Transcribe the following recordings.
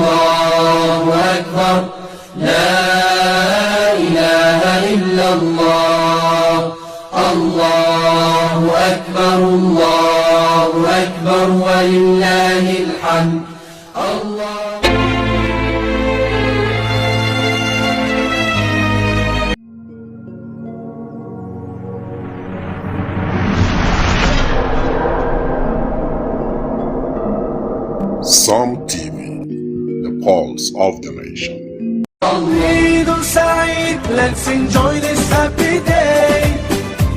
الله أكبر لا إله إلا الله الله أكبر ولله الحمد الله. Psalm TV, the pulse of the nation. Eid Saeed, let's enjoy this happy day.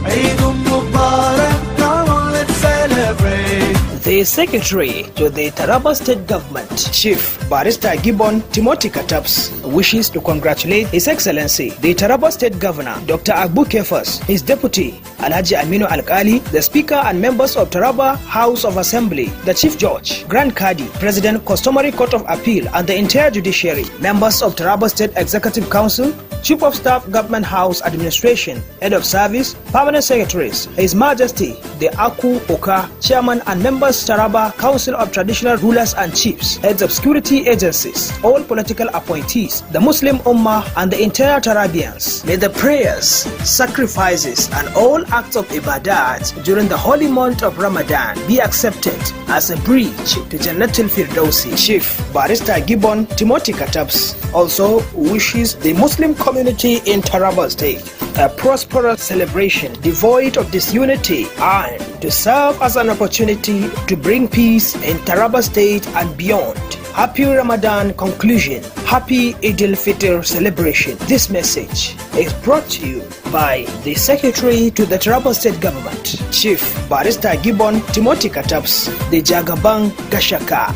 Eid Mubarak, come on, let's celebrate. The Secretary to the Taraba State Government, Chief Barrister Gibbon Timothy Kataps, wishes to congratulate His Excellency, the Taraba State Governor, Dr. Agbu Kefas, his Deputy, Alhaji Aminu Alkali, the Speaker and members of Taraba House of Assembly, the Chief Judge, Grand Kadi, President, Customary Court of Appeal, and the entire judiciary, members of Taraba State Executive Council, Chief of Staff, Government House Administration, Head of Service, Permanent Secretaries, His Majesty, the Aku Oka, Chairman and members Taraba Council of Traditional Rulers and Chiefs, Heads of Security Agencies, all political appointees, the Muslim Ummah and the entire Tarabians. May the prayers, sacrifices and all acts of ibadat during the holy month of Ramadan be accepted as a bridge to Jannatul Firdausi. Chief Barrister Gibbon Timothy Kataps also wishes the Muslim community in Taraba State a prosperous celebration devoid of disunity and to serve as an opportunity to bring peace in Taraba State and beyond. Happy Ramadan conclusion. Happy Eid al-Fitr celebration. This message is brought to you by the Secretary to the Taraba State Government, Chief Barrister Gibbon Timothy Kataps, the Jagabang Gashaka.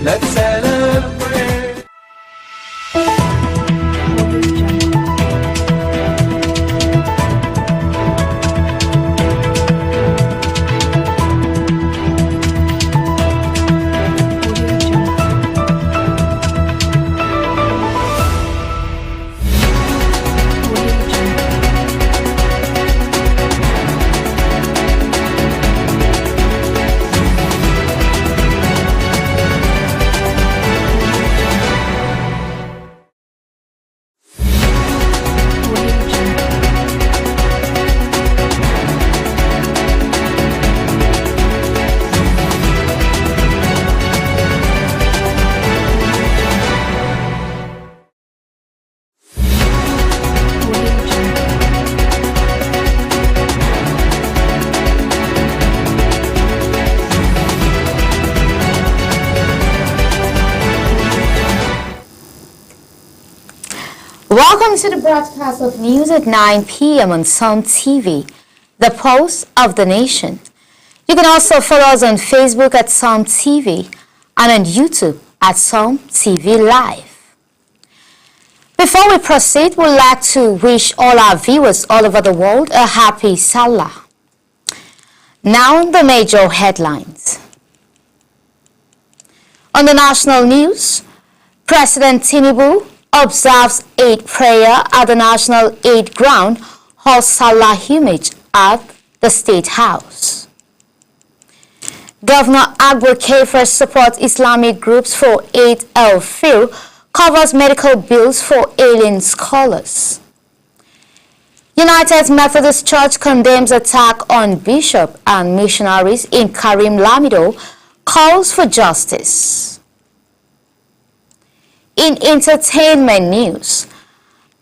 Let's celebrate. Welcome to the broadcast of news at 9 p.m. on Psalm TV, the pulse of the nation. You can also follow us on Facebook at Psalm TV and on YouTube at Psalm TV Live. Before we proceed, we'd like to wish all our viewers all over the world a happy Salah. Now the major headlines. On the national news, President Tinubu observes Eid prayer at the National Eid Ground, holds Salah Image at the State House. Governor Agbu Kefas supports Islamic groups for Eid al-Fitr, covers medical bills for alien scholars. United Methodist Church condemns attack on bishop and missionaries in Karim Lamido, calls for justice. In entertainment news,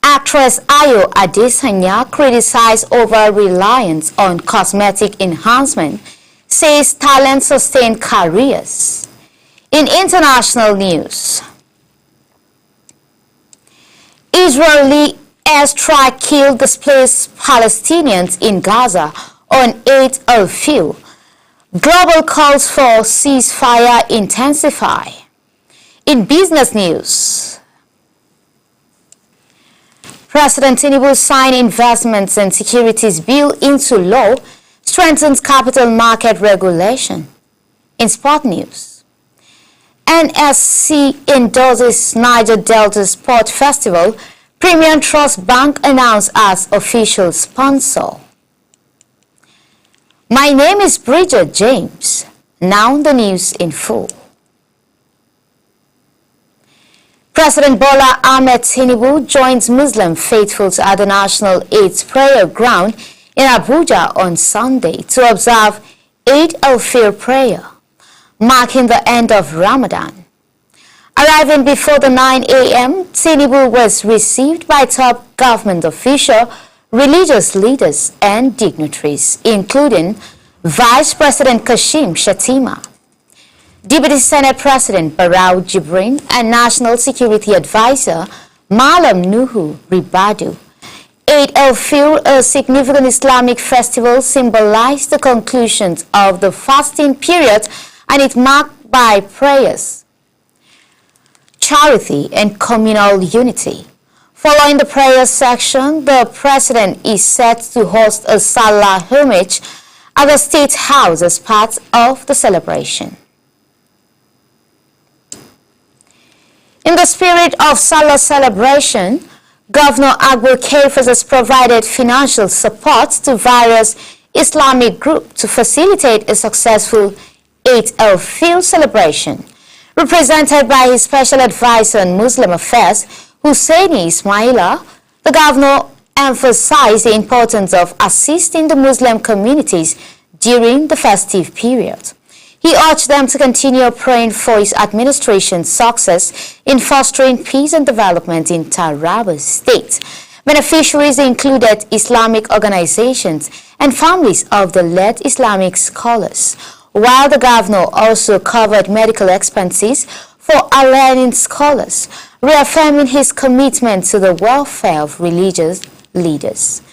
actress Ayo Adesanya criticized over-reliance on cosmetic enhancement, says talent sustain careers. In international news, Israeli airstrike killed displaced Palestinians in Gaza on Eid al-Fitr. Global calls for ceasefire intensify. In business news, President Tinubu signed investments and securities bill into law, strengthens capital market regulation. In sport news, NSC endorses Niger Delta Sport Festival, Premium Trust Bank announced as official sponsor. My name is Bridget James. Now the news in full. President Bola Ahmed Tinubu joins Muslim faithfuls at the National Eid Prayer Ground in Abuja on Sunday to observe Eid al-Fitr prayer, marking the end of Ramadan. Arriving before the 9 a.m., Tinubu was received by top government officials, religious leaders and dignitaries, including Vice President Kashim Shettima, Deputy Senate President Barau Jibrin, and National Security Advisor Malam Nuhu Ribadu. Eid al-Fitr, a significant Islamic festival, symbolized the conclusion of the fasting period, and it marked by prayers, charity, and communal unity. Following the prayer section, the president is set to host a Salah homage at the State House as part of the celebration. In the spirit of Salah celebration, Governor Agbu Kefas has provided financial support to various Islamic groups to facilitate a successful Eid al-Fitr celebration. Represented by his special advisor on Muslim affairs, Husseini Ismaila, the governor emphasized the importance of assisting the Muslim communities during the festive period. He urged them to continue praying for his administration's success in fostering peace and development in Taraba State. Beneficiaries included Islamic organizations and families of the late Islamic scholars, while the governor also covered medical expenses for Iranian scholars, reaffirming his commitment to the welfare of religious leaders.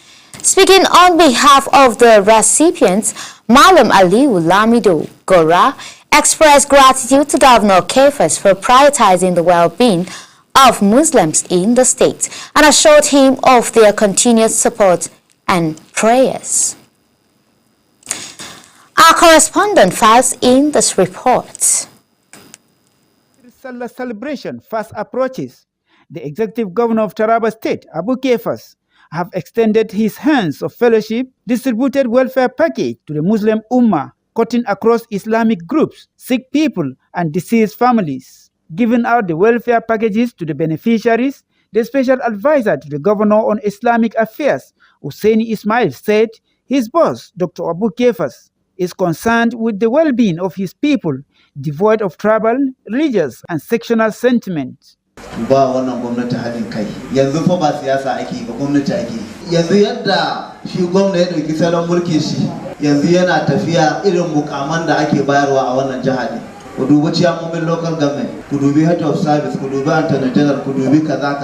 Speaking on behalf of the recipients, Malam Aliu Lamido Gora expressed gratitude to Governor Kefas for prioritizing the well-being of Muslims in the state and assured him of their continued support and prayers. Our correspondent files in this report. Salah celebration fast approaches. The executive governor of Taraba State, Abu Kefas, have extended his hands of fellowship, distributed welfare package to the Muslim Ummah, cutting across Islamic groups, sick people, and deceased families. Giving out the welfare packages to the beneficiaries, the special advisor to the governor on Islamic affairs, Husseini Ismail, said his boss, Dr. Abu Kefas, is concerned with the well-being of his people, devoid of tribal, religious, and sectional sentiment. Ba wannan gwamnati haɗin kai yanzu fa ba siyasa ake ba gwamnati ake yanzu yadda shi gwamnati ya dauki salon mulkin shi yanzu yana tafiya irin mukaman da ake bayarwa a wannan jiha ne ku dubi ciyamomin local government ku dubi head of service ku dubi antony general ku dubi kaza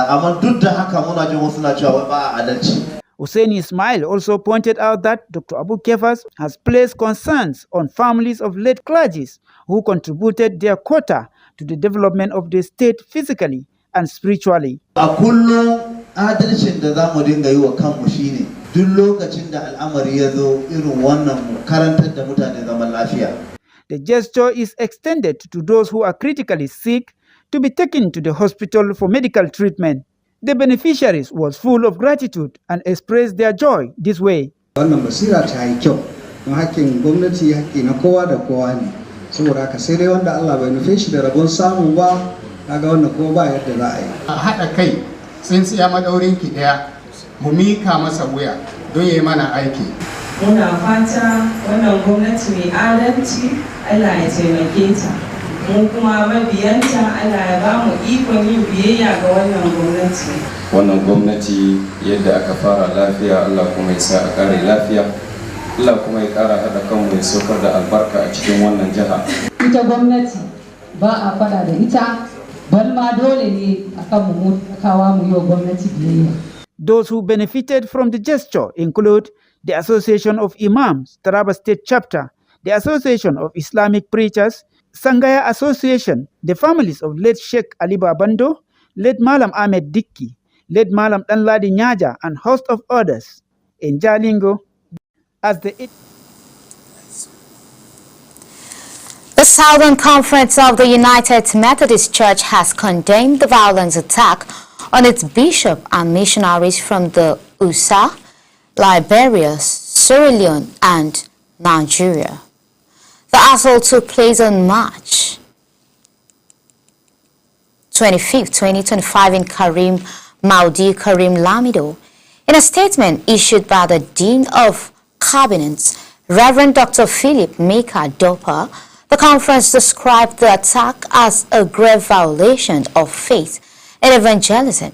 amma duk da haka muna jin wasu na cewa ba a adalci. Hussein Ismail also pointed out that Dr. Abu Kefas has placed concerns on families of late clergies who contributed their quota to the development of the state physically and spiritually. A kullum adalcin da zamu dinga yi wa kanmu shine duk lokacin da al'amari ya zo irin wannan mu karantar da mutane zaman lafiya. The gesture is extended to those who are critically sick to be taken to the hospital for medical treatment. The beneficiaries was full of gratitude and expressed their joy this way. Wannan basira ta yi kyau, don hakkin gwamnati hakki na kowa da kowa ne. Saboda haka sai dai wanda Allah bai nufe shi da rabon samu ba, kaga wannan kuma ba yadda za a yi. A haɗa kai, tsintsiya madaurin ki ɗaya, mu mika masa wuya don yayi mana aiki. Muna fata wannan gwamnati mai adalci, Allah ya taimake ta. Mu kuma mabiyanta Allah ya ba mu ikon yin biyayya ga wannan gwamnati. Wannan gwamnati yadda aka fara lafiya, Allah kuma ya sa a kare lafiya. Allah kuma ya kara haɗa kanmu ya saukar da albarka a cikin wannan jiha. Ita gwamnati ba a faɗa da ita, bal ma dole ne akan mu kawa mu yi wa gwamnati biyayya. Those who benefited from the gesture include the Association of Imams, Taraba State Chapter, the Association of Islamic Preachers, Sangaya Association, the families of late Sheikh Ali Babando, late Malam Ahmed Dikki, late Malam Danladi Nyaja, and host of others. In Jalingo, as the Southern Conference of the United Methodist Church has condemned the violent attack on its bishop and missionaries from the USA, Liberia, Sierra Leone, and Nigeria. The assault took place on March 25, 2025 in Karim Maudi Karim Lamido. In a statement issued by the Dean of Cabinet, Reverend Dr. Philip Mika Dopa, the conference described the attack as a grave violation of faith and evangelism.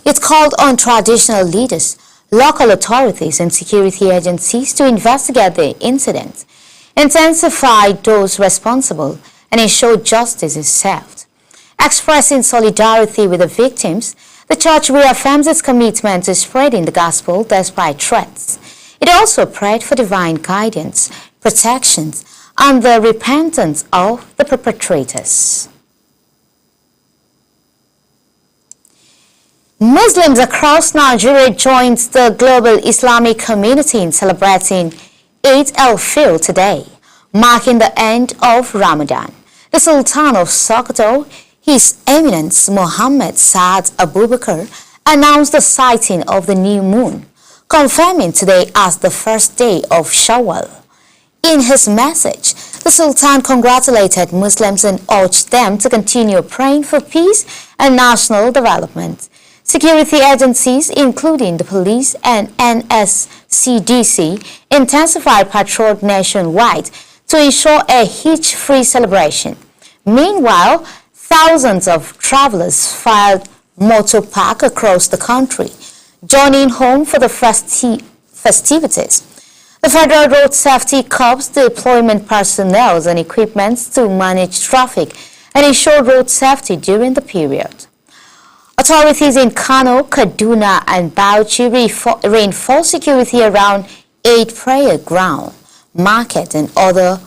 It called on traditional leaders, local authorities and security agencies to investigate the incident, intensify those responsible, and ensure justice is served. Expressing solidarity with the victims, the church reaffirms its commitment to spreading the gospel despite threats. It also prayed for divine guidance, protection, and the repentance of the perpetrators. Muslims across Nigeria joined the global Islamic community in celebrating Eid al-Fitr today, marking the end of Ramadan. The Sultan of Sokoto, His Eminence Muhammad Saad Abubakar, announced the sighting of the new moon, confirming today as the first day of Shawwal. In his message, the Sultan congratulated Muslims and urged them to continue praying for peace and national development. Security agencies, including the police and NSCDC, intensified patrol nationwide to ensure a hitch-free celebration. Meanwhile, thousands of travelers filed motor park across the country, journeying home for the festivities. The Federal Road Safety Corps deployment personnel and equipment to manage traffic and ensure road safety during the period. Authorities in Kano, Kaduna, and Bauchi reinforced security around 8 prayer ground, market, and other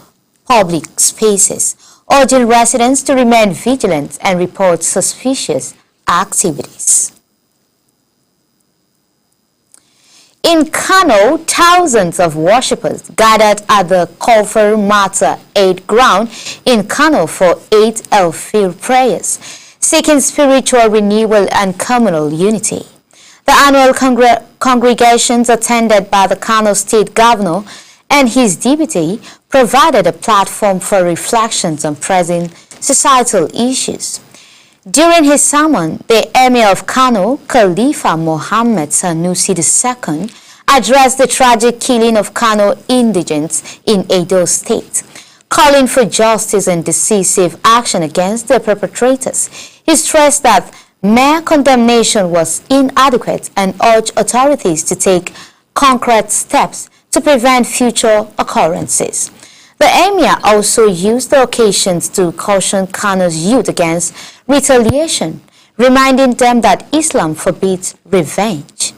public spaces, urging residents to remain vigilant and report suspicious activities. In Kano, thousands of worshippers gathered at the Kofar Mata Eid ground in Kano for Eid al-Fitr prayers, seeking spiritual renewal and communal unity. The annual congregations attended by the Kano State Governor and his deputy provided a platform for reflections on present societal issues. During his sermon, the Emir of Kano, Khalifa Mohammed Sanusi II, addressed the tragic killing of Kano indigents in Edo State, calling for justice and decisive action against the perpetrators. He stressed that mere condemnation was inadequate and urged authorities to take concrete steps to prevent future occurrences. The Emir also used the occasions to caution Kano's youth against retaliation, reminding them that Islam forbids revenge.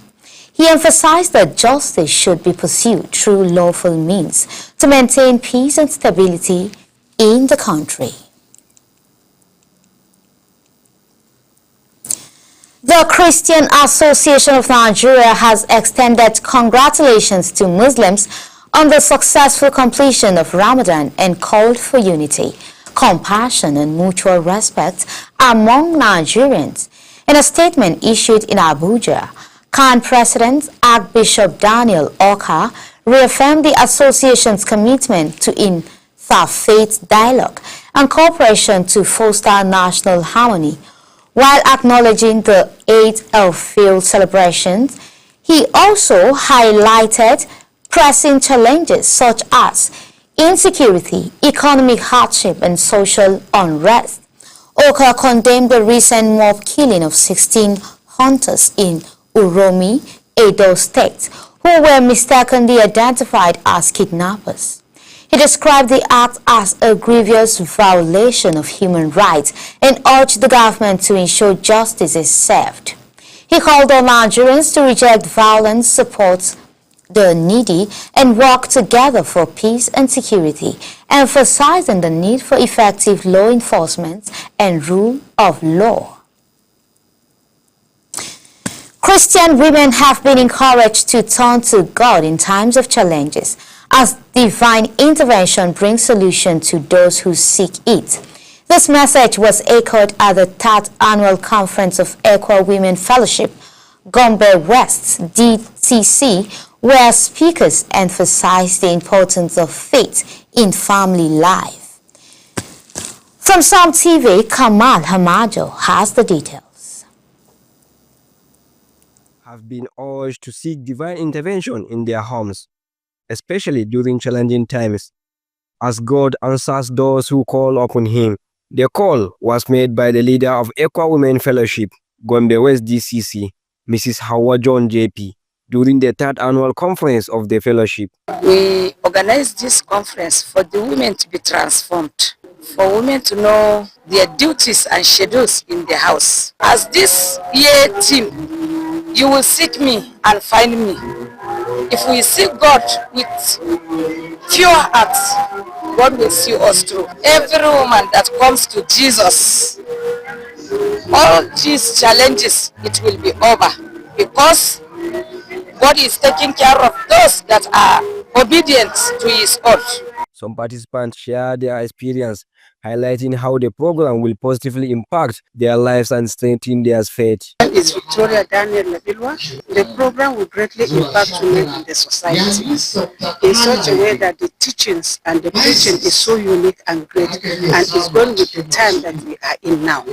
He emphasized that justice should be pursued through lawful means to maintain peace and stability in the country. The Christian Association of Nigeria has extended congratulations to Muslims on the successful completion of Ramadan and called for unity, compassion, and mutual respect among Nigerians. In a statement issued in Abuja, CAN President Archbishop Daniel Oka reaffirmed the association's commitment to interfaith dialogue and cooperation to foster national harmony. While acknowledging the Eid al-Fitr celebrations, he also highlighted pressing challenges such as insecurity, economic hardship, and social unrest. Oka condemned the recent mob killing of 16 hunters in Uromi, Edo State, who were mistakenly identified as kidnappers. He described the act as a grievous violation of human rights and urged the government to ensure justice is served. He called on Nigerians to reject violence, support the needy, and work together for peace and security, emphasizing the need for effective law enforcement and rule of law. Christian women have been encouraged to turn to God in times of challenges, as divine intervention brings solution to those who seek it. This message was echoed at the 3rd Annual Conference of Equal Women Fellowship, Gombe West, DTC, where speakers emphasized the importance of faith in family life. From Psalm TV, Kamal Hamajo has the details. Have been urged to seek divine intervention in their homes, especially during challenging times, as God answers those who call upon Him. The call was made by the leader of Ekwa Women Fellowship, Gombe West DCC, Mrs. Hawa John JP, during the 3rd annual conference of the fellowship. We organized this conference for the women to be transformed, for women to know their duties and schedules in the house. As this year theme, you will seek me and find me. If we seek God with pure hearts, God will see us through. Every woman that comes to Jesus, all these challenges, it will be over, because God is taking care of those that are obedient to His word. Some participants shared their experience, highlighting how the program will positively impact their lives and strengthen their faith. My name is Victoria Daniel Nabilwa. The program will greatly impact women in the society in such a way that the teachings and the preaching is so unique and great, and is going with the time that we are in now.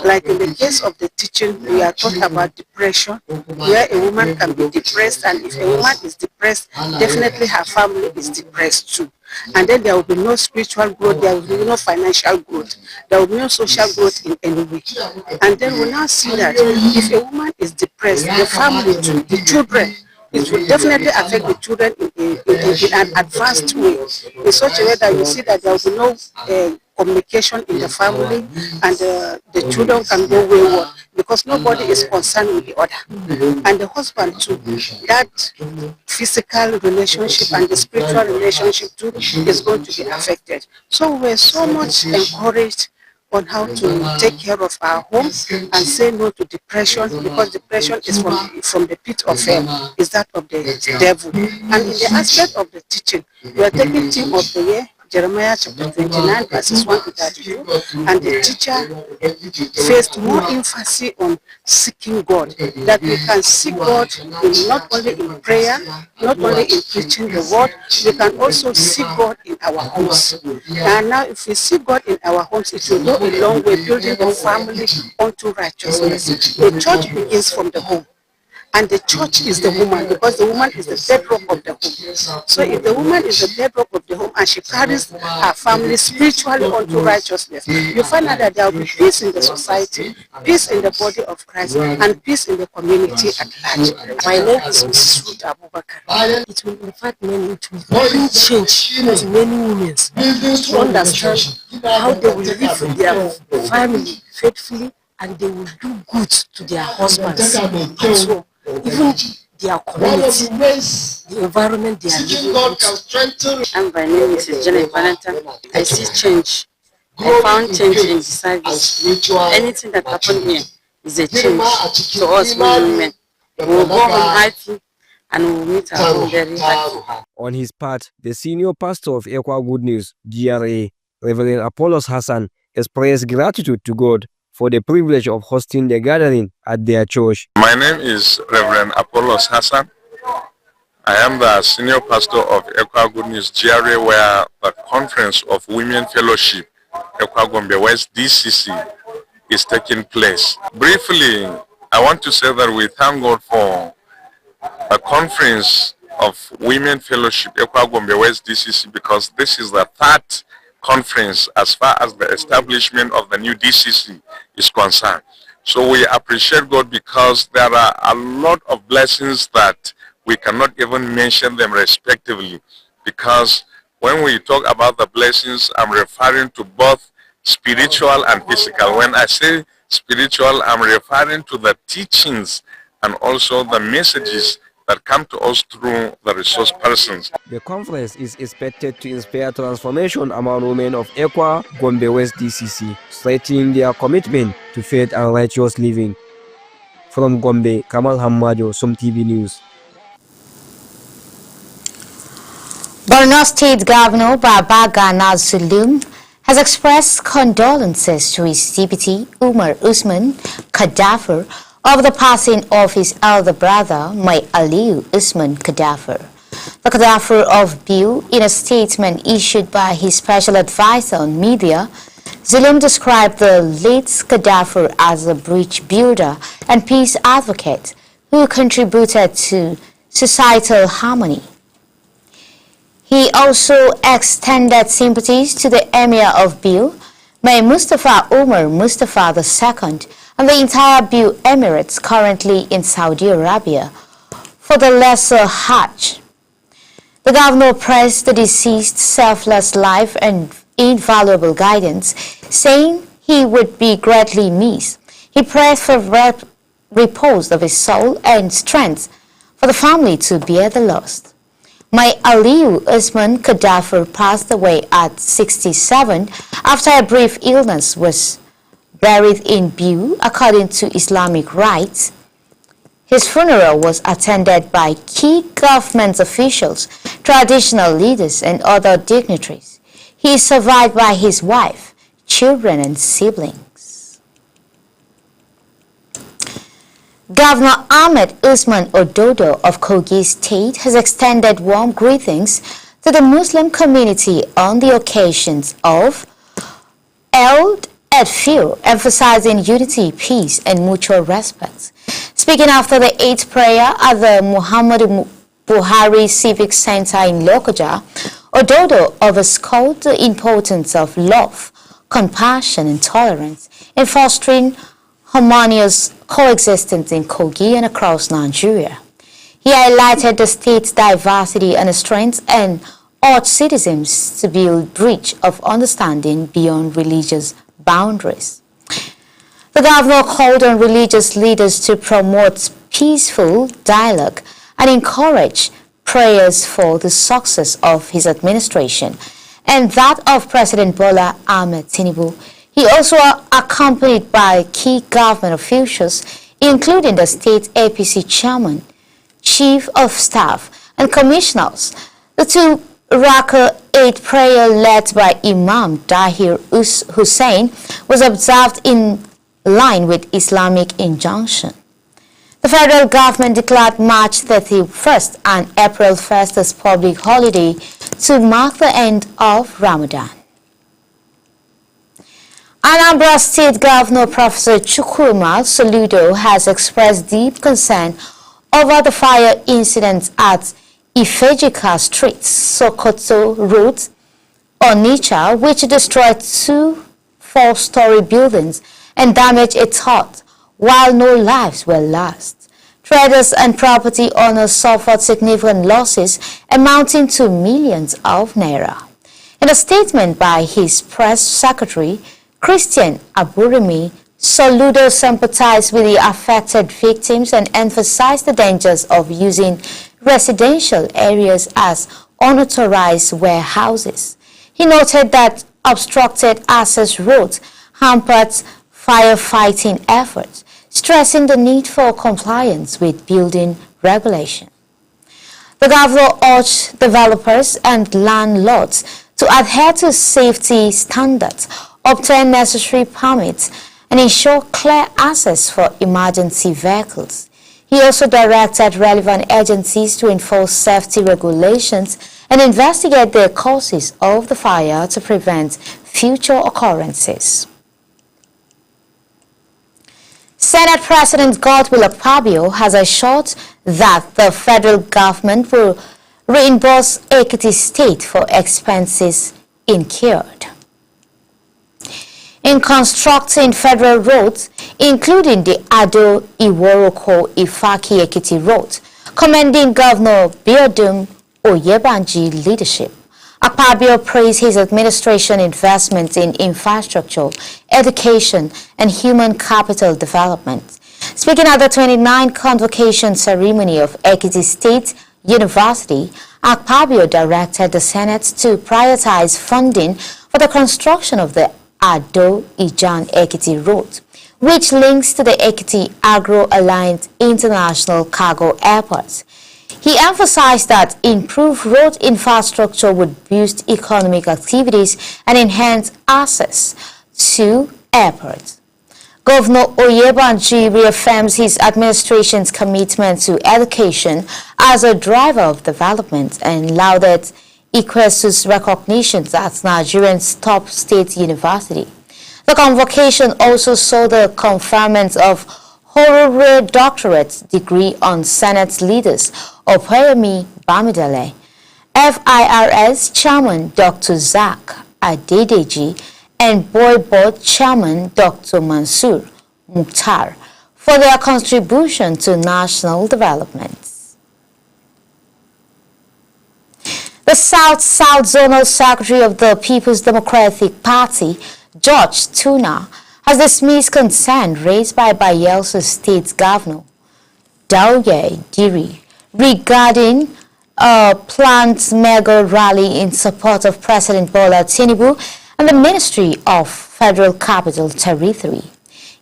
Like in the case of the teaching, we are talking about depression, where a woman can be depressed, and if a woman is depressed, definitely her family is depressed too. And then there will be no spiritual growth, there will be no financial growth, there will be no social growth in any way. And then we now see that if a woman is depressed, the family too, the children, it will definitely affect the children in an advanced way, in such a way that you see that there will be no communication in the family, and the children can go wayward because nobody is concerned with the other. And the husband too, that physical relationship and the spiritual relationship too is going to be affected. So we're so much encouraged on how to take care of our homes and say no to depression, because depression is from the pit of hell, is that of the devil. And in the aspect of the teaching, we are taking theme of the year, Jeremiah chapter 29 verses 1 to 32, and the teacher faced more emphasis on seeking God, that we can seek God not only in prayer, not only in preaching the word, we can also seek God in our homes. And now if we seek God in our homes, it will go a long way building the family unto righteousness. The church begins from the home. And the church is the woman, because the woman is the bedrock of the home. So if the woman is the bedrock of the home and she carries her family spiritually unto righteousness, you find out that there will be peace in the society, peace in the body of Christ, and peace in the community at large. My name is Mrs. Ruth Abubakar. It will impact many, it will bring change to many women to understand how they will live with their family faithfully, and they will do good to their husbands. And so, even their community, the environment they are living in. And my name is Janet Valentine. I see change. I found change in the service. Anything that happened here is a change to us women. We will go home happy and we will meet our home very happy. On his part, the senior pastor of Ekwa Good News, GRA, Reverend Apollos Hassan, expressed gratitude to God for the privilege of hosting the gathering at their church. My name is Reverend Apollos Hassan. I am the senior pastor of Ekwa Good News GRA, where the Conference of Women Fellowship, Ekwa Gombe West DCC, is taking place. Briefly, I want to say that we thank God for the Conference of Women Fellowship, Ekwa Gombe West DCC, because this is the 3rd conference as far as the establishment of the new DCC is concerned. So we appreciate God, because there are a lot of blessings that we cannot even mention them respectively, because when we talk about the blessings, I'm referring to both spiritual and physical. When I say spiritual, I'm referring to the teachings and also the messages that come to us through the resource persons. The conference is expected to inspire transformation among women of Ekwa Gombe West DCC, strengthening their commitment to faith and righteous living. From Gombe, Kamal Hamajo, Som TV News. Borno State Governor Babagana Zulum has expressed condolences to his deputy Umar Usman Kadafur over the passing of his elder brother, Mai Aliu Usman Kadafur. The Kadafur of Biu, in a statement issued by his special advisor on media, Zulum described the late Gaddafi as a bridge builder and peace advocate who contributed to societal harmony. He also extended sympathies to the Emir of Biu, May Mustafa Umar Mustafa II, and the entire Biu Emirates currently in Saudi Arabia for the Lesser Hajj. The governor praised the deceased's selfless life and invaluable guidance, saying he would be greatly missed. He prayed for repose of his soul and strength for the family to bear the loss. May Aliyu Usman Gaddafi passed away at 67 after a brief illness was buried in Biu according to Islamic rites. His funeral was attended by key government officials, traditional leaders, and other dignitaries. He is survived by his wife, children, and siblings. Governor Ahmed Usman Ododo of Kogi State has extended warm greetings to the Muslim community on the occasions of Eid-el-Fitr, emphasizing unity, peace, and mutual respect. Speaking after the Eid prayer at the Muhammadu Buhari Civic Center in Lokoja, Ododo underscored the importance of love, compassion, and tolerance in fostering harmonious coexistence in Kogi and across Nigeria. He highlighted the state's diversity and strengths and urged citizens to build a bridge of understanding beyond religious boundaries. The governor called on religious leaders to promote peaceful dialogue and encourage prayers for the success of his administration and that of President Bola Ahmed Tinubu. He also accompanied by key government officials, including the state APC chairman, chief of staff, and commissioners. The two Raqqa Eid prayer led by Imam Dahir Hussain was observed in line with Islamic injunction. The federal government declared March 31st and April 1st as public holiday to mark the end of Ramadan. Anambra State Governor Professor Chukwuma Soludo has expressed deep concern over the fire incident at Ifejika Street, Sokoto Road, Onitsha, which destroyed two four-story buildings and damaged a third, while no lives were lost. Traders and property owners suffered significant losses amounting to millions of naira. In a statement by his press secretary, Christian Aburimi, Soludo sympathized with the affected victims and emphasized the dangers of using residential areas as unauthorized warehouses. He noted that obstructed access roads hampered firefighting efforts, stressing the need for compliance with building regulation. The governor urged developers and landlords to adhere to safety standards, obtain necessary permits, and ensure clear access for emergency vehicles. He also directed relevant agencies to enforce safety regulations and investigate the causes of the fire to prevent future occurrences. Senate President Godswill Akpabio has assured that the federal government will reimburse Ekiti State for expenses incurred in constructing federal roads, including the Ado-Iworoko-Ifaki Ekiti Road, commending Governor Biodun Oyebanji leadership. Akpabio praised his administration investments in infrastructure, education, and human capital development. Speaking at the 29th convocation ceremony of Ekiti State University, Akpabio directed the Senate to prioritize funding for the construction of the Ado-Ijan Ekiti Road, which links to the Ekiti Agro Alliance International Cargo Airport. He emphasized that improved road infrastructure would boost economic activities and enhance access to airports. Governor Oyebanji reaffirms his administration's commitment to education as a driver of development and lauded Ikwesu's recognition as Nigeria's top state university. The convocation also saw the conferment of honorary doctorate degree on Senate leaders Opeyemi Bamidele, FIRS Chairman Dr. Zach Adedeji, and Boy Board Chairman Dr. Mansour Mukhtar for their contribution to national development. The South Zonal Secretary of the People's Democratic Party, George Tuna, has dismissed concern raised by Bayelsa State Governor Dauye Diri regarding a planned mega rally in support of President Bola Tinubu and the Ministry of Federal Capital Territory.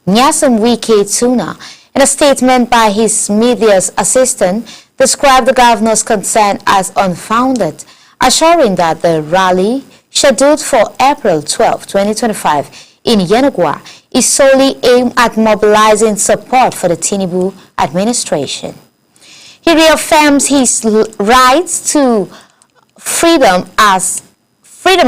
Nyesom Wike Tuna, in a statement by his media assistant, described the governor's concern as unfounded, assuring that the rally, scheduled for April 12, 2025, in Yenagoa, is solely aimed at mobilizing support for the Tinubu administration. He reaffirms his rights to freedom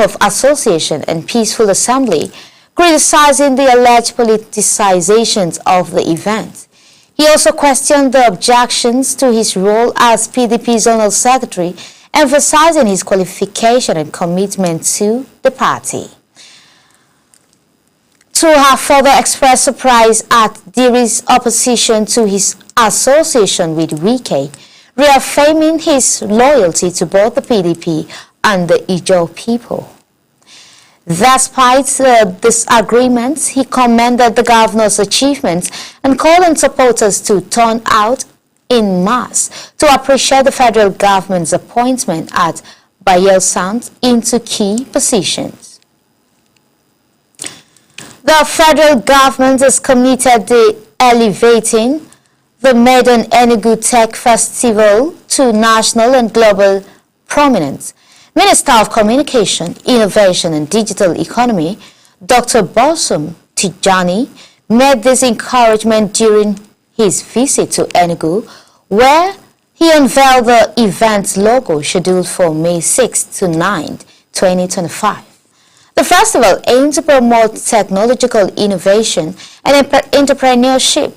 of association and peaceful assembly, criticizing the alleged politicizations of the event. He also questioned the objections to his role as PDP Zonal Secretary, emphasizing his qualification and commitment to the party. To have further expressed surprise at Diri's opposition to his association with Wike, reaffirming his loyalty to both the PDP and the Ijaw people. Despite the disagreements, he commended the governor's achievements and called on supporters to turn out in mass to appreciate the federal government's appointment at Bayelsa into key positions. The federal government is committed to elevating the Maiden Enugu Tech Festival to national and global prominence. Minister of Communication, Innovation and Digital Economy, Dr. Bosom Tijani, made this encouragement during his visit to Enugu, where he unveiled the event's logo scheduled for May 6 to 9, 2025. The festival aims to promote technological innovation and entrepreneurship.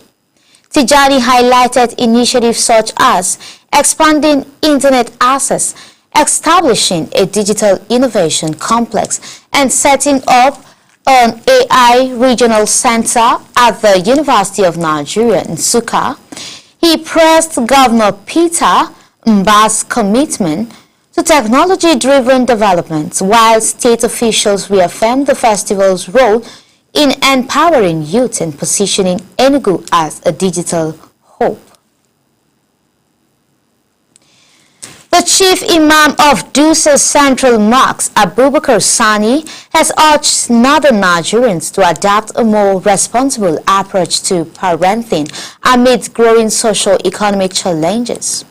Tijani highlighted initiatives such as expanding internet access, establishing a digital innovation complex, and setting up an AI regional center at the University of Nigeria in Nsukka. He praised Governor Peter Mba's commitment to technology-driven development, while state officials reaffirmed the festival's role in empowering youth and positioning Enugu as a digital hub. The chief imam of Dutse Central Mosque, Abubakar Sani, has urged northern Nigerians to adopt a more responsible approach to parenting amid growing socio-economic challenges.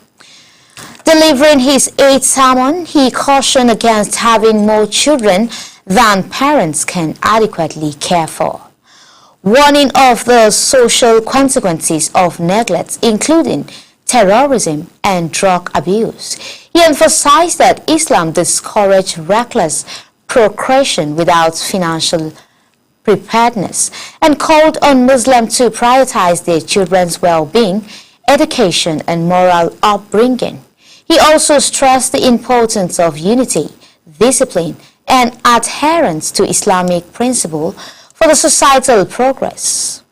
Delivering his 8th sermon, he cautioned against having more children than parents can adequately care for, warning of the social consequences of neglect, including terrorism and drug abuse. He emphasized that Islam discourages reckless procreation without financial preparedness and called on Muslims to prioritize their children's well-being, education, and moral upbringing. He also stressed the importance of unity, discipline, and adherence to Islamic principles for the societal progress.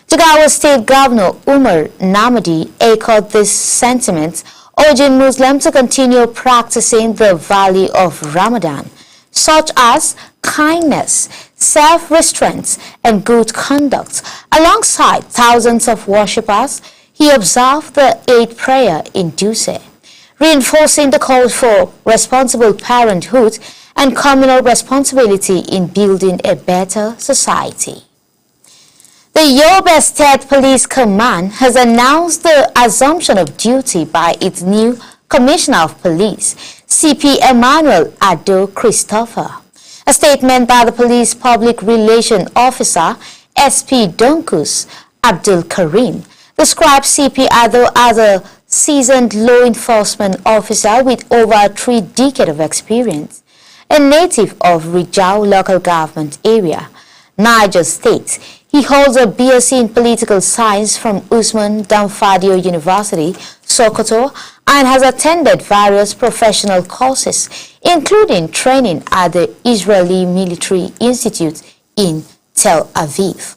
Jigawa State Governor Umar Namadi echoed this sentiment, urging Muslims to continue practicing the value of Ramadan, such as kindness, self-restraint, and good conduct. Alongside thousands of worshippers, he observed the Eid prayer in Dutse, reinforcing the call for responsible parenthood and communal responsibility in building a better society. The Yobe State Police Command has announced the assumption of duty by its new Commissioner of Police, CP Emmanuel Ado Christopher. A statement by the Police Public Relations Officer, SP Donkus Abdul Karim, describes CP Ado as a seasoned law enforcement officer with over 3 decades of experience. A native of Rijau local government area, Niger State. He holds a BSc in Political Science from Usman Danfodio University, Sokoto, and has attended various professional courses, including training at the Israeli Military Institute in Tel Aviv.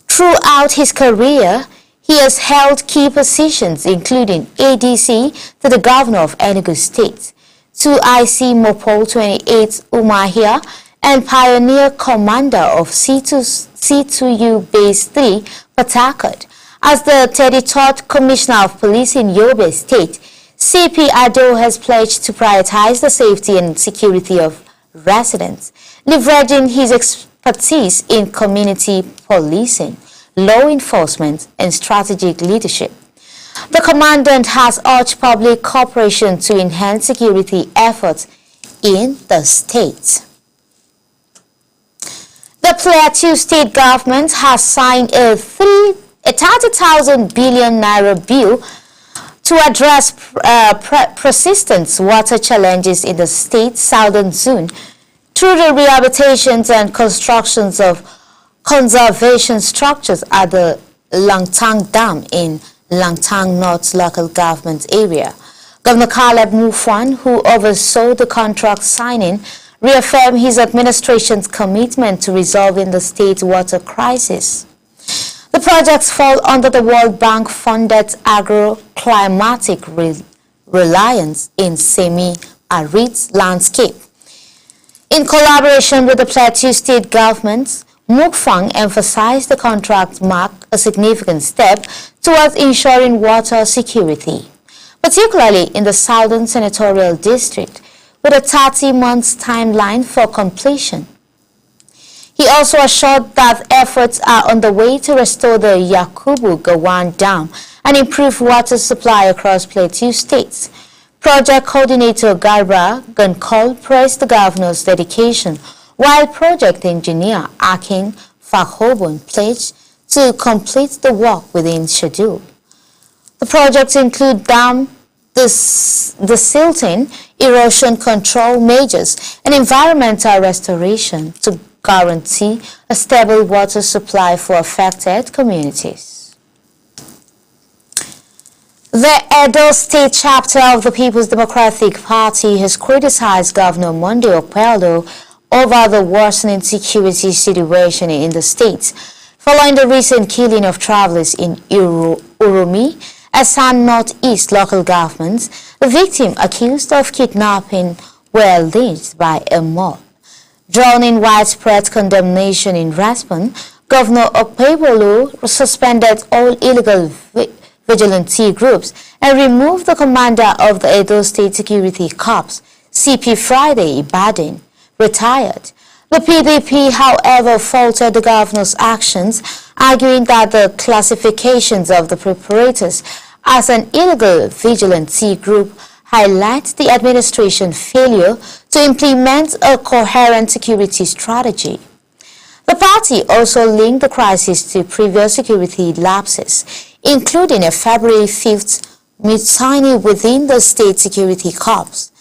Throughout his career, he has held key positions including ADC to the governor of Enugu State, 2IC Mopol 28 Umahia, and pioneer commander of C2U Base 3, Port Harcourt. As the 33rd Commissioner of Police in Yobe State, CP Ado has pledged to prioritize the safety and security of residents, leveraging his expertise in community policing, law enforcement, and strategic leadership. The commandant has urged public cooperation to enhance security efforts in the state. The Plateau State government has signed a 30,000 billion naira bill to address persistent water challenges in the state's southern zone through the rehabilitations and constructions of conservation structures at the Langtang Dam in Langtang North local government area. Governor Caleb Mufwan, who oversaw the contract signing, reaffirmed his administration's commitment to resolving the state's water crisis. The projects fall under the World Bank-funded agro-climatic reliance in semi-arid landscape. In collaboration with the Plateau State government, Mukfang emphasized the contract marked a significant step towards ensuring water security, particularly in the Southern Senatorial District, with a 30-month timeline for completion. He also assured that efforts are on the way to restore the Yakubu Gawan Dam and improve water supply across Plateau states. Project coordinator Garba Gankol praised the governor's dedication, while project engineer Akin Fakhobun pledged to complete the work within schedule. The projects include dam desilting, erosion control measures, and environmental restoration to guarantee a stable water supply for affected communities. The Edo State chapter of the People's Democratic Party has criticized Governor Monday Okpelo over the worsening security situation in the state, following the recent killing of travelers in Urumi, Asan Northeast local government. The victim accused of kidnapping were lynched by a mob. Drawing widespread condemnation in response, Governor Okpebolo suspended all illegal vigilante groups and removed the commander of the Edo State Security Corps, CP Friday Ibadan, retired. The PDP, however, faulted the governor's actions, arguing that the classifications of the preparators as an illegal vigilante group highlight the administration's failure to implement a coherent security strategy. The party also linked the crisis to previous security lapses, including a February 5th mutiny within the state security corps.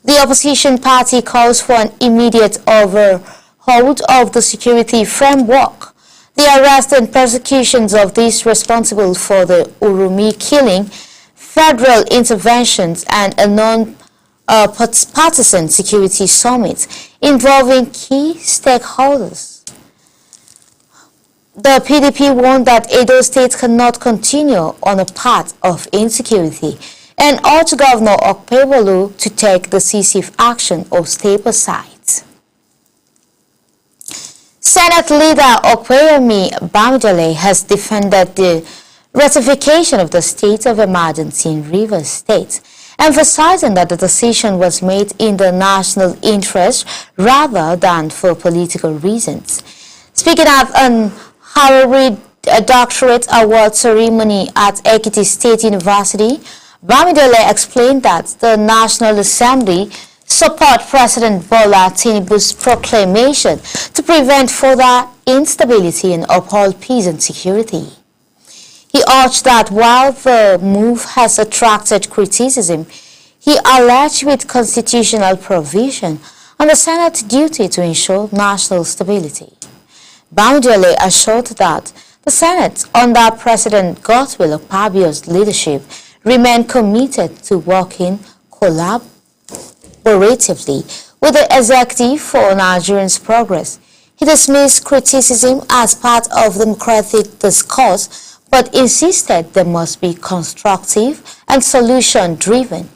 The opposition party calls for an immediate overhaul of the security framework. The arrest and persecutions of those responsible for the Urumi killing, federal interventions, and a non-partisan security summit involving key stakeholders. The PDP warned that Edo State cannot continue on a path of insecurity and urged Governor Okpebolo to take decisive action or step aside. Senate leader Okweyemi Bamidele has defended the ratification of the state of emergency in Rivers State, emphasizing that the decision was made in the national interest rather than for political reasons. Speaking at an Harari Doctorate Award ceremony at Ekiti State University, Bamidele explained that the National Assembly support President Bola Tinubu's proclamation to prevent further instability and uphold peace and security. He urged that while the move has attracted criticism, he alleged with constitutional provision on the Senate's duty to ensure national stability. Bamidele assured that the Senate, under President Godswill Akpabio's leadership, remain committed to working collaboratively with the executive for Nigerians' progress. He dismissed criticism as part of democratic discourse, but insisted they must be constructive and solution-driven.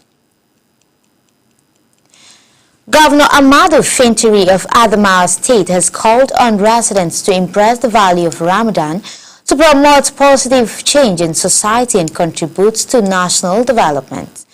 Governor Amadu Fintiri of Adamawa State has called on residents to embrace the value of Ramadan to promote positive change in society and contribute to national development.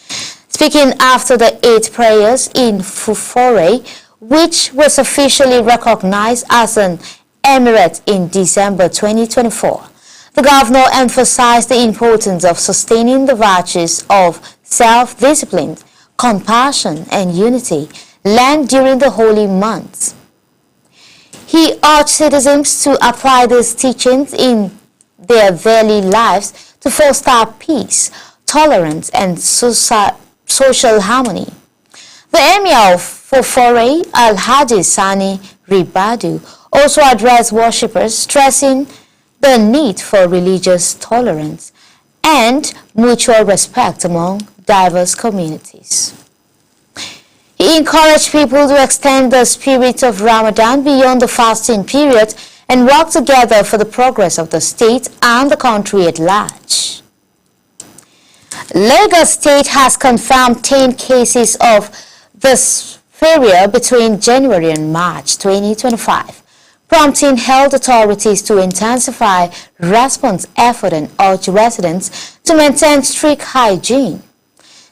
Speaking after the Eid prayers in Fufore, which was officially recognized as an emirate in December 2024, the governor emphasized the importance of sustaining the virtues of self-discipline, compassion, and unity learned during the holy months. He urged citizens to apply these teachings in their daily lives to foster peace, tolerance, and social harmony. The Emir of Fufore, Alhaji Sani Ribadu, also addressed worshippers, stressing the need for religious tolerance and mutual respect among diverse communities. He encouraged people to extend the spirit of Ramadan beyond the fasting period and work together for the progress of the state and the country at large. Lagos State has confirmed 10 cases of diphtheria between January and March 2025, prompting health authorities to intensify response effort and urge residents to maintain strict hygiene.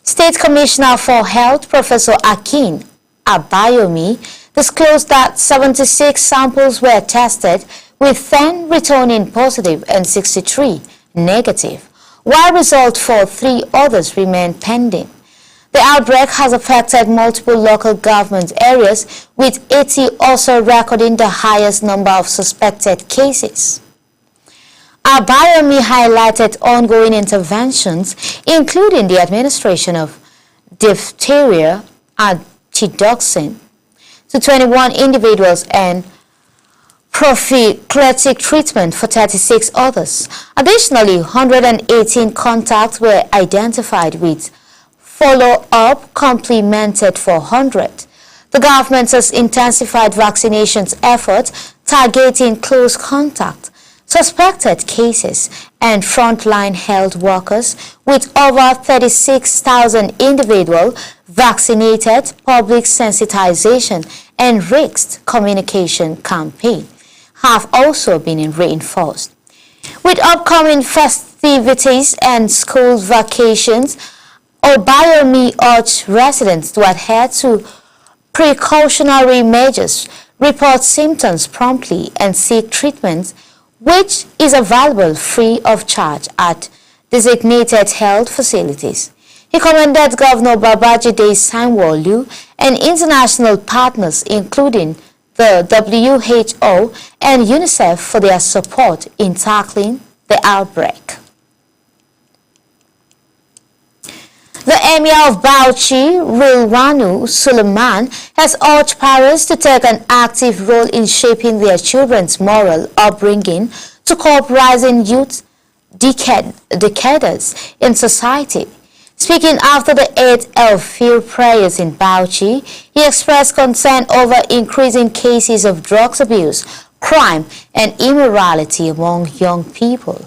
State Commissioner for Health, Professor Akin Abayomi, disclosed that 76 samples were tested, with 10 returning positive and 63 negative, while results for 3 others remain pending. The outbreak has affected multiple local government areas, with 80 also recording the highest number of suspected cases. Abayomi highlighted ongoing interventions, including the administration of diphtheria antidoxin to 21 individuals and prophylactic treatment for 36 others. Additionally, 118 contacts were identified, with follow-up complemented for 100. The government has intensified vaccinations efforts targeting close contact, suspected cases, and frontline health workers, with over 36,000 individuals vaccinated. Public sensitization and risk communication campaign have also been reinforced. With upcoming festivities and school vacations, Abayomi urged residents to adhere to precautionary measures, report symptoms promptly, and seek treatment, which is available free of charge at designated health facilities. He commended Governor Babajide Sanwo-Olu and international partners, including the WHO and UNICEF, for their support in tackling the outbreak. The Emir of Bauchi, Rilwanu Suleiman, has urged parents to take an active role in shaping their children's moral upbringing to cope rising youth decades in society. Speaking after the Eid al-Fitr prayers in Bauchi, he expressed concern over increasing cases of drugs abuse, crime, and immorality among young people,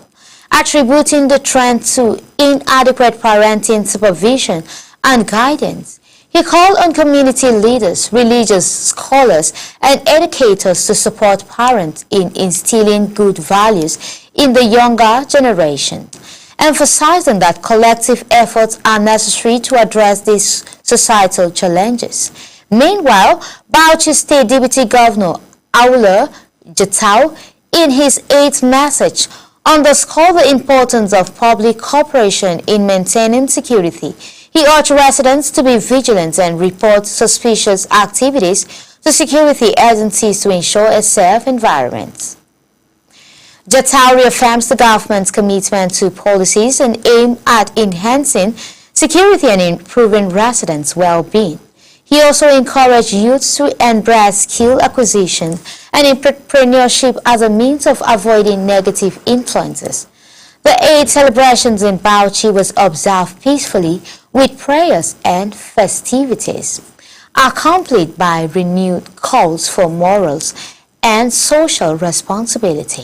attributing the trend to inadequate parenting supervision and guidance. He called on community leaders, religious scholars, and educators to support parents in instilling good values in the younger generation, emphasizing that collective efforts are necessary to address these societal challenges. Meanwhile, Bauchi State Deputy Governor Aula Jatau, in his 8th message, underscored the importance of public cooperation in maintaining security. He urged residents to be vigilant and report suspicious activities to security agencies to ensure a safe environment. Jatau reaffirms the government's commitment to policies and aim at enhancing security and improving residents' well-being. He also encouraged youths to embrace skill acquisition and entrepreneurship as a means of avoiding negative influences. The Eid celebrations in Bauchi was observed peacefully with prayers and festivities, accompanied by renewed calls for morals and social responsibility.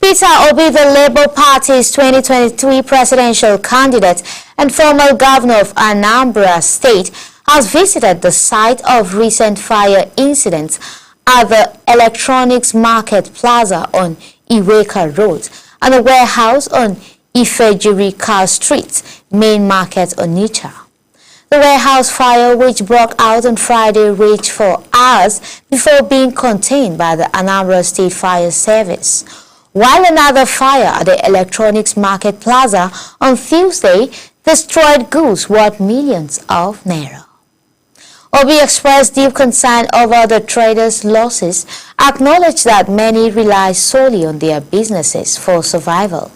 Peter Obi, the Labour Party's 2023 presidential candidate and former governor of Anambra State, has visited the site of recent fire incidents at the Electronics Market Plaza on Iweka Road and the warehouse on Ifejirika Street, Main Market, Onitsha. The warehouse fire, which broke out on Friday, raged for hours before being contained by the Anambra State Fire Service, while another fire at the Electronics Market Plaza on Tuesday destroyed goods worth millions of naira. Obi expressed deep concern over the traders' losses, acknowledged that many rely solely on their businesses for survival.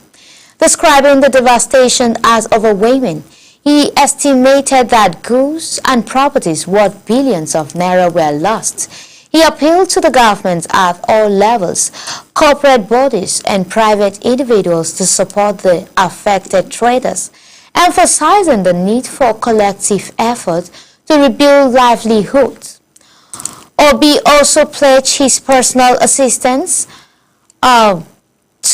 Describing the devastation as overwhelming, he estimated that goods and properties worth billions of naira were lost. He appealed to the government at all levels, corporate bodies and private individuals to support the affected traders, emphasizing the need for collective effort to rebuild livelihoods. Obi also pledged his personal assistance to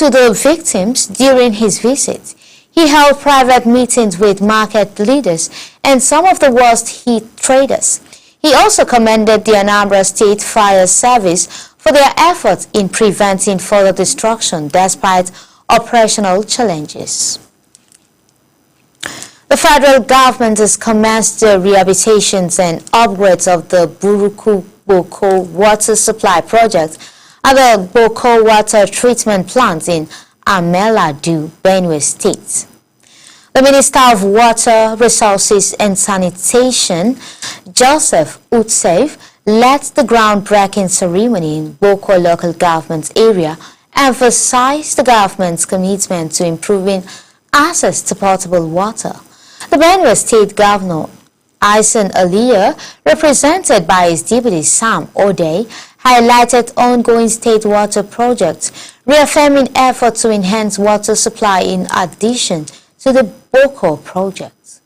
the victims during his visit. He held private meetings with market leaders and some of the worst-hit traders. He also commended the Anambra State Fire Service for their efforts in preventing further destruction despite operational challenges. The federal government has commenced the rehabilitations and upgrades of the Buruku Boko water supply project at the Boko water treatment plant in Ameladu, Benue State. The Minister of Water, Resources and Sanitation, Joseph Utsev, led the groundbreaking ceremony in Boko local government area, emphasized the government's commitment to improving access to potable water. The Benue State Governor, Ison Aliya, represented by his deputy Sam Ode, highlighted ongoing state water projects, reaffirming efforts to enhance water supply in addition to the Boko projects.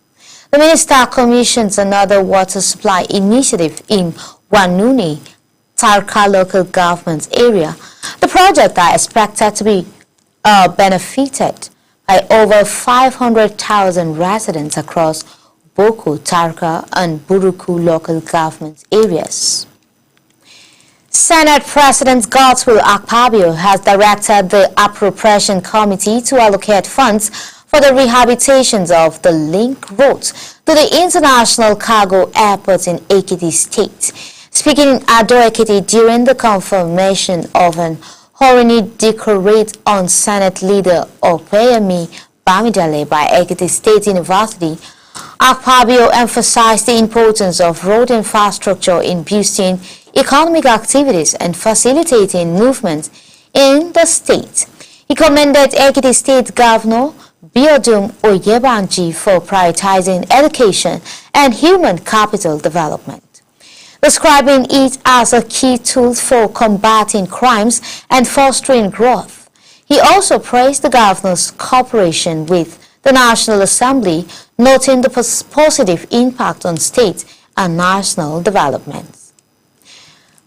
The minister commissions another water supply initiative in Wanuni, Tarka local government area. The projects are expected to be benefited by over 500,000 residents across Boko, Tarka, and Buruku local government areas. Senate President Godswill Akpabio has directed the Appropriation Committee to allocate funds for the rehabilitations of the link roads to the International Cargo Airport in Ekiti State. Speaking in Ado Ekiti during the confirmation of an Horini Declarate on Senate Leader Opeyemi Bamidele by Ekiti State University, Akpabio emphasized the importance of road infrastructure in boosting economic activities and facilitating movement in the state. He commended Ekiti State Governor Biodun Oyebanji for prioritizing education and human capital development, describing it as a key tool for combating crimes and fostering growth. He also praised the governor's cooperation with the National Assembly, noting the positive impact on state and national development.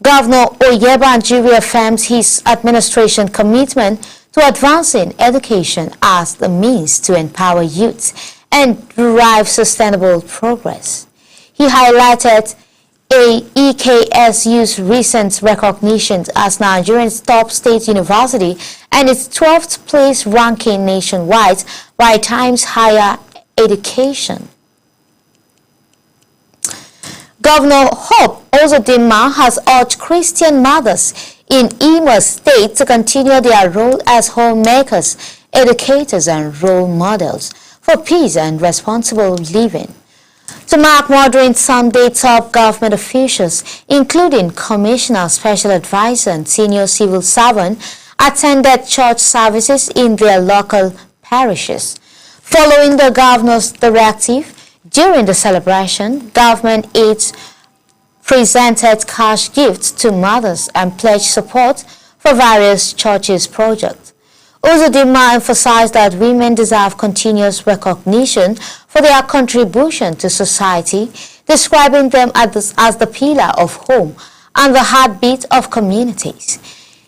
Governor Oyebanji reaffirms his administration commitment to advancing education as the means to empower youth and derive sustainable progress. He highlighted EKSU's recent recognition as Nigeria's top state university and its 12th place ranking nationwide by Times Higher Education. Governor Hope Uzodinma has urged Christian mothers in Imo State to continue their role as homemakers, educators, and role models for peace and responsible living. To mark Modern Sunday, top government officials, including Commissioner, Special Advisor, and Senior Civil Servant, attended church services in their local parishes. Following the governor's directive, During the celebration, government aides presented cash gifts to mothers and pledged support for various churches' projects. Uzodinma emphasized that women deserve continuous recognition for their contribution to society, describing them as the pillar of home and the heartbeat of communities.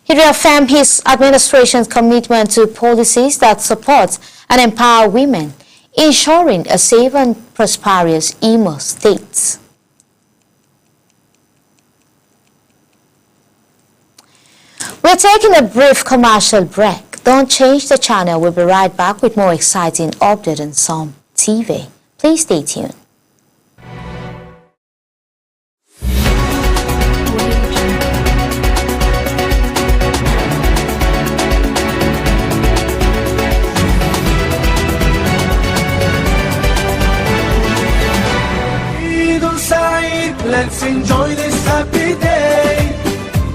He reaffirmed his administration's commitment to policies that support and empower women, ensuring a safe and prosperous Imo State. We're taking a brief commercial break. Don't change the channel. We'll be right back with more exciting updates on Psalm TV. Please stay tuned. Let's enjoy this happy day.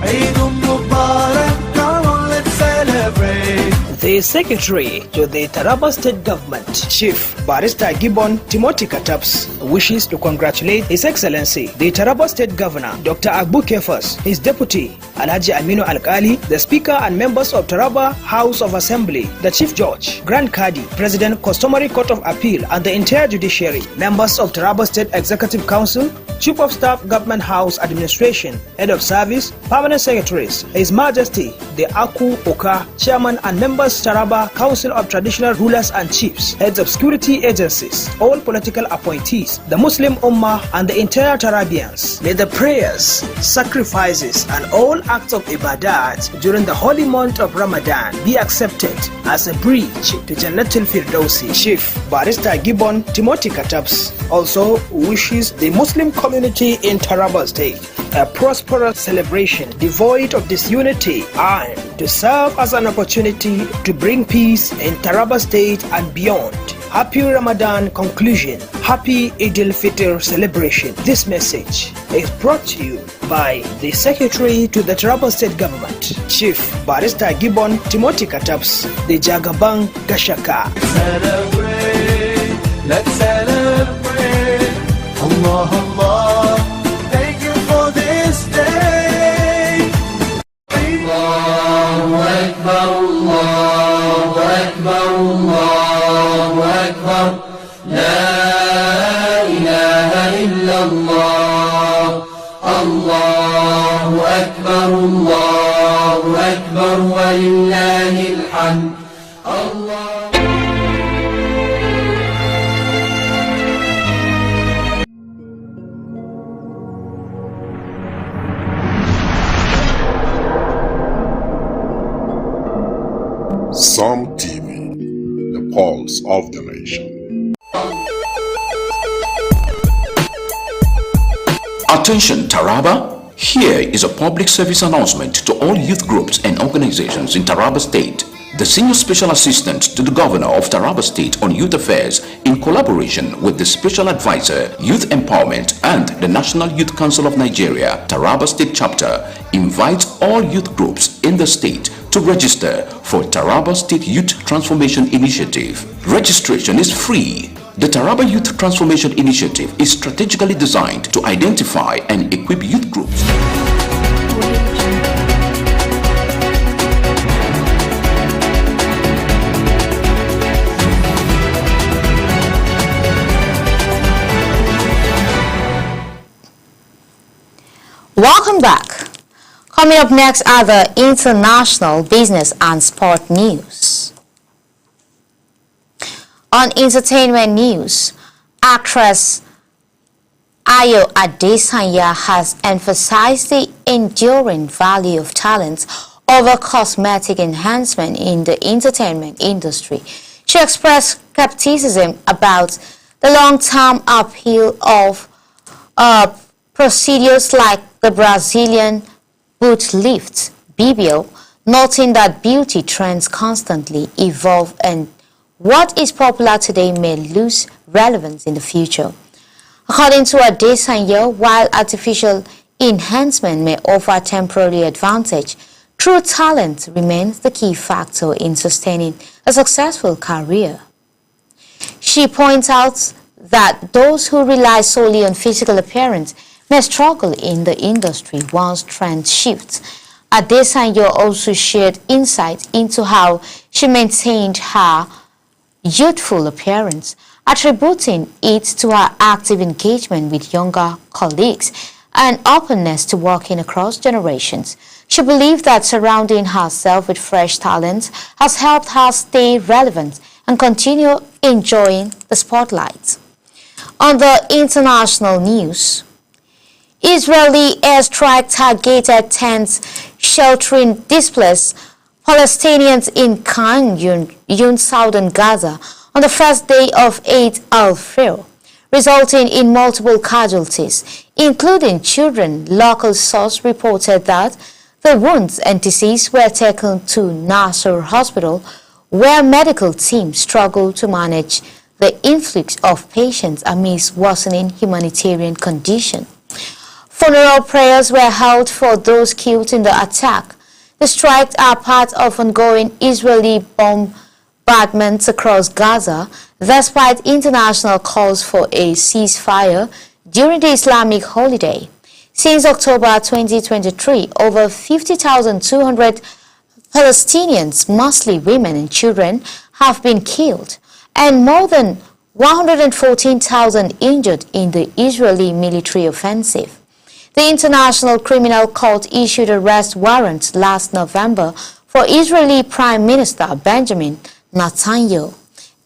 Eid Mubarak, come on, let's celebrate. The Secretary to the Taraba State Government, Chief Barrister Gibbon Timothy Kataps, wishes to congratulate His Excellency, the Taraba State Governor, Dr. Agbu Kefas, his Deputy, Alhaji Aminu Alkali, the Speaker and members of Taraba House of Assembly, the Chief Judge, Grand Kadi, President, Customary Court of Appeal, and the entire judiciary, members of Taraba State Executive Council, Chief of Staff, Government House Administration, Head of Service, Permanent Secretaries, His Majesty, the Aku Oka, Chairman and members Taraba Council of Traditional Rulers and Chiefs, Heads of Security Agencies, all political appointees, the Muslim Ummah and the entire Tarabians. May the prayers, sacrifices and all acts of ibadat during the holy month of Ramadan be accepted as a bridge to Jannatul Firdausi. Chief Barrister Gibbon Timothy Kataps also wishes the Muslim community in Taraba State a prosperous celebration devoid of disunity and to serve as an opportunity to bring peace in Taraba State and beyond. Happy Ramadan conclusion. Happy Eid al-Fitr celebration. This message is brought to you by the Secretary to the Taraba State Government, Chief Barrister Gibbon Timothy Kataps, the Jagabang Gashaka. Let's celebrate. Allah, Allah, thank you for this day. Allahu Akbar, Allahu Akbar, Allahu Akbar. La ilaha illallah. Allahu Akbar, Allahu Akbar, walillahil hamd. Allah. Psalm TV, the pulse of the nation. Attention Taraba! Here is a public service announcement to all youth groups and organizations in Taraba State. The Senior Special Assistant to the Governor of Taraba State on Youth Affairs, in collaboration with the Special Advisor, Youth Empowerment and the National Youth Council of Nigeria, Taraba State Chapter, invites all youth groups in the state to register for Taraba State Youth Transformation Initiative. Registration is free. The Taraba Youth Transformation Initiative is strategically designed to identify and equip youth groups. Welcome back. Coming up next are the international business and sport news. On entertainment news, actress Ayo Adesanya has emphasized the enduring value of talent over cosmetic enhancement in the entertainment industry. She expressed skepticism about the long-term appeal of procedures like the Brazilian boot lift, BBL, noting that beauty trends constantly evolve and what is popular today may lose relevance in the future. According to Adesanya, while artificial enhancement may offer temporary advantage, true talent remains the key factor in sustaining a successful career. She points out that those who rely solely on physical appearance may struggle in the industry once trend shifts. Adesanyo also shared insight into how she maintained her youthful appearance, attributing it to her active engagement with younger colleagues and openness to working across generations. She believed that surrounding herself with fresh talents has helped her stay relevant and continue enjoying the spotlight. On the international news, Israeli airstrike targeted tents sheltering displaced Palestinians in Khan Yun, southern Gaza, on the first day of Eid al-Fitr, resulting in multiple casualties, including children. Local source reported that the wounds and deceased were taken to Nasser Hospital, where medical teams struggled to manage the influx of patients amidst worsening humanitarian conditions. Funeral prayers were held for those killed in the attack. The strikes are part of ongoing Israeli bombardments across Gaza, despite international calls for a ceasefire during the Islamic holiday. Since October 2023, over 50,200 Palestinians, mostly women and children, have been killed, and more than 114,000 injured in the Israeli military offensive. The International Criminal Court issued arrest warrants last November for Israeli Prime Minister Benjamin Netanyahu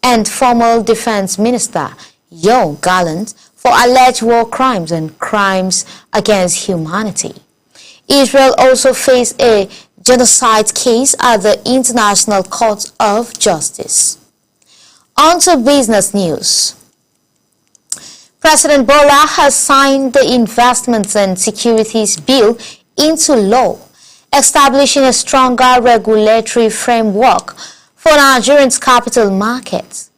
and former Defense Minister Yoav Gallant for alleged war crimes and crimes against humanity. Israel also faced a genocide case at the International Court of Justice. On to business news. President Bola has signed the Investments and Securities Bill into law, establishing a stronger regulatory framework for Nigeria's capital markets.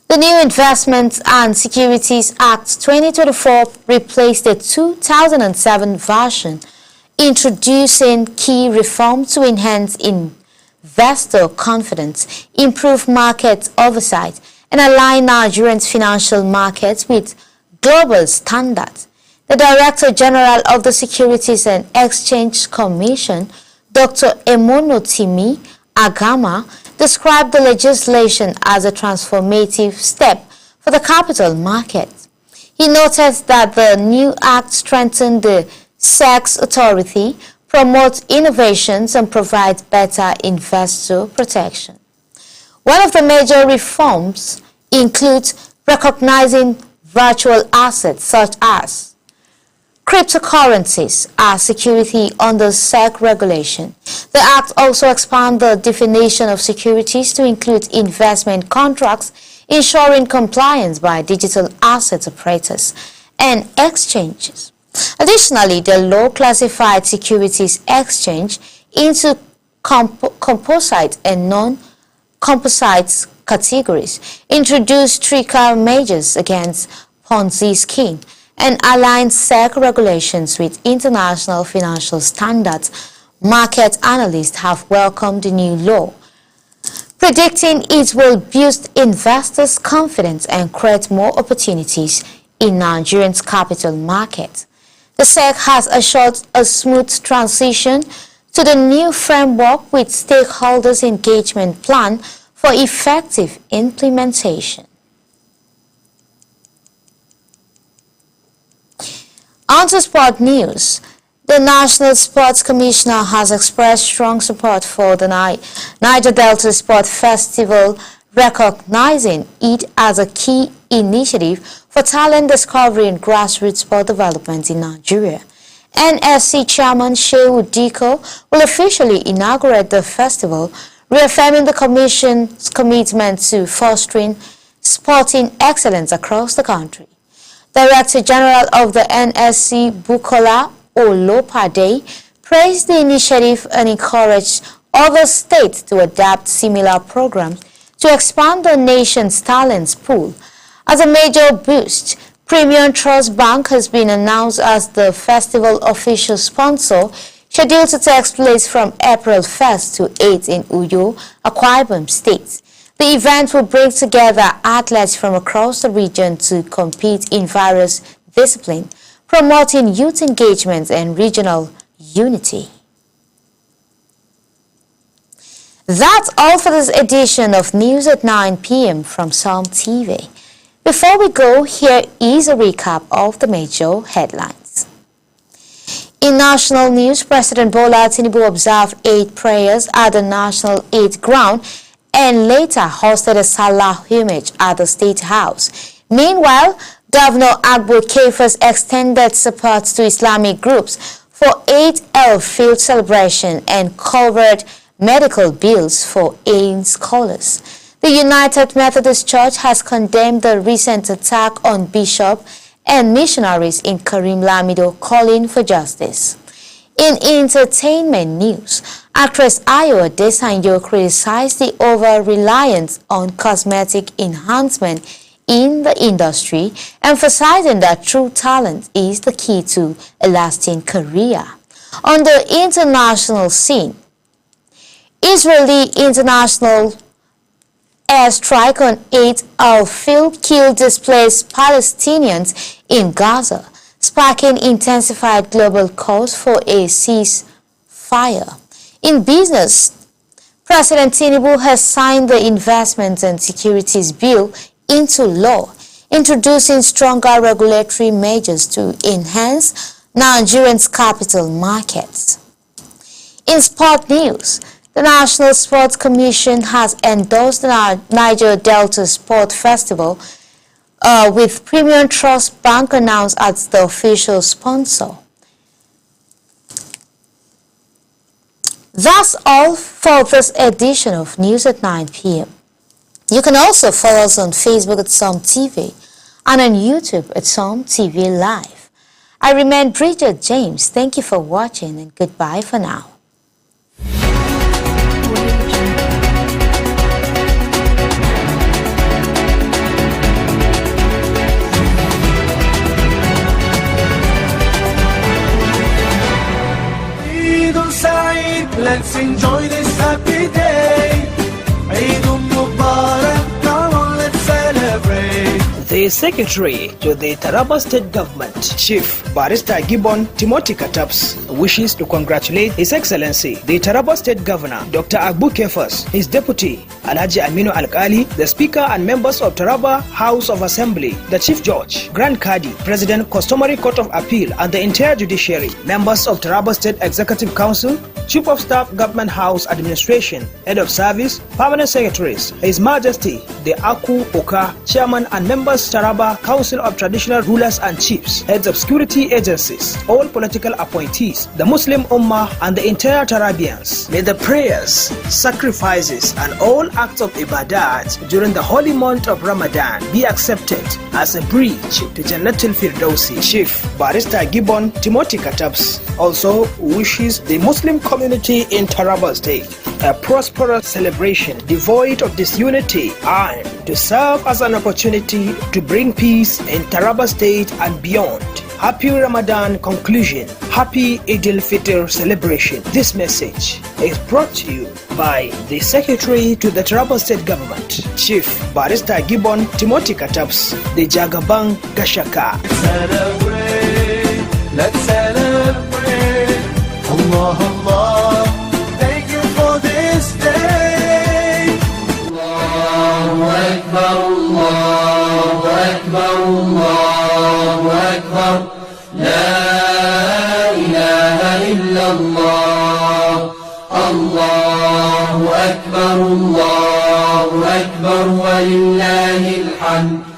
The new Investments and Securities Act 2024 replaced the 2007 version, introducing key reforms to enhance investor confidence, improve market oversight, and align Nigeria's financial markets with global standards. The Director General of the Securities and Exchange Commission, Dr. Emonotimi Agama, described the legislation as a transformative step for the capital market. He noted that the new act strengthened the SEC's authority, promotes innovations, and provides better investor protection. One of the major reforms includes recognizing virtual assets such as cryptocurrencies as security under SEC regulation. The Act also expands the definition of securities to include investment contracts, ensuring compliance by digital asset operators and exchanges. Additionally, the law classified securities exchange into composite and non-composite categories, introduced stricter measures against Ponzi scheme, and aligned SEC regulations with international financial standards. Market analysts have welcomed the new law, predicting it will boost investors' confidence and create more opportunities in Nigeria's capital market. The SEC has assured a smooth transition to the new framework with stakeholders' engagement plan for effective implementation. On to sport news. The National Sports Commissioner has expressed strong support for the Niger Delta Sport Festival, recognizing it as a key initiative for talent discovery and grassroots sport development in Nigeria. NSC Chairman Shehu Diko will officially inaugurate the festival, reaffirming the Commission's commitment to fostering sporting excellence across the country. Director General of the NSC, Bukola Olopade, praised the initiative and encouraged other states to adapt similar programs to expand the nation's talents pool. As a major boost, Premium Trust Bank has been announced as the festival official sponsor, scheduled to take place from April 1st to 8th in Uyo, Akwa Ibom State. The The event will bring together athletes from across the region to compete in various disciplines, promoting youth engagement and regional unity. That's all for this edition of News at 9 p.m. from Psalm TV. Before we go, here is a recap of the major headlines. In national news, President Bola Tinubu observed Eid prayers at the National Eid Ground and later hosted a Salah homage at the State House. Meanwhile, Governor Agbu Kefas extended support to Islamic groups for Eid al-Fitr celebration and covered medical bills for Eid scholars. The United Methodist Church has condemned the recent attack on bishop and missionaries in Karim Lamido, calling for justice. In entertainment news, actress Ayo Adesanyo criticized the over-reliance on cosmetic enhancement in the industry, emphasizing that true talent is the key to a lasting career. On the international scene, Israeli international airstrike on Eid al-Fitr killed displaced Palestinians in Gaza, sparking intensified global calls for a ceasefire. In business, President Tinubu has signed the Investment and Securities Bill into law, introducing stronger regulatory measures to enhance Nigerians' capital markets. In sport news, the National Sports Commission has endorsed the Niger Delta Sport Festival with Premium Trust Bank announced as the official sponsor. That's all for this edition of News at 9 p.m. You can also follow us on Facebook at Psalm TV and on YouTube at Psalm TV Live. I remain Bridget James. Thank you for watching and goodbye for now. Let's enjoy this happy day. Eid Mubarak, come on, let's celebrate. The Secretary to the Taraba State Government, Chief Barrister Gibbon Timothy Kataps, wishes to congratulate His Excellency, the Taraba State Governor, Dr. Agbu Kefas, his Deputy, Alhaji Aminu Alkali, the Speaker and members of Taraba House of Assembly, the Chief Judge, Grand Kadi, President, Customary Court of Appeal, and the entire judiciary, members of Taraba State Executive Council, Chief of Staff, Government House Administration, Head of Service, Permanent Secretaries, His Majesty, the Aku Oka, Chairman and members Taraba Council of Traditional Rulers and Chiefs, Heads of Security Agencies, all political appointees, the Muslim Ummah and the entire Tarabians. May the prayers, sacrifices and all acts of ibadat during the holy month of Ramadan be accepted as a bridge to Jannatul Firdausi. Chief Barrister Gibbon Timothy Kataps also wishes the Muslim community in Taraba State a prosperous celebration devoid of disunity and to serve as an opportunity to bring peace in Taraba State and beyond. Happy Ramadan conclusion. Happy Eid al-Fitr celebration. This message is brought to you by the Secretary to the Taraba State Government, Chief Barrister Gibbon Timothy Kataps, the Jagabang Gashaka. Let's celebrate. Allah, Allah, thank you for this day. Allahu Akbar, Allahu Akbar, Allahu Akbar. La ilaha illallah. Allahu Akbar, Allahu Akbar, wa lillahil hamd.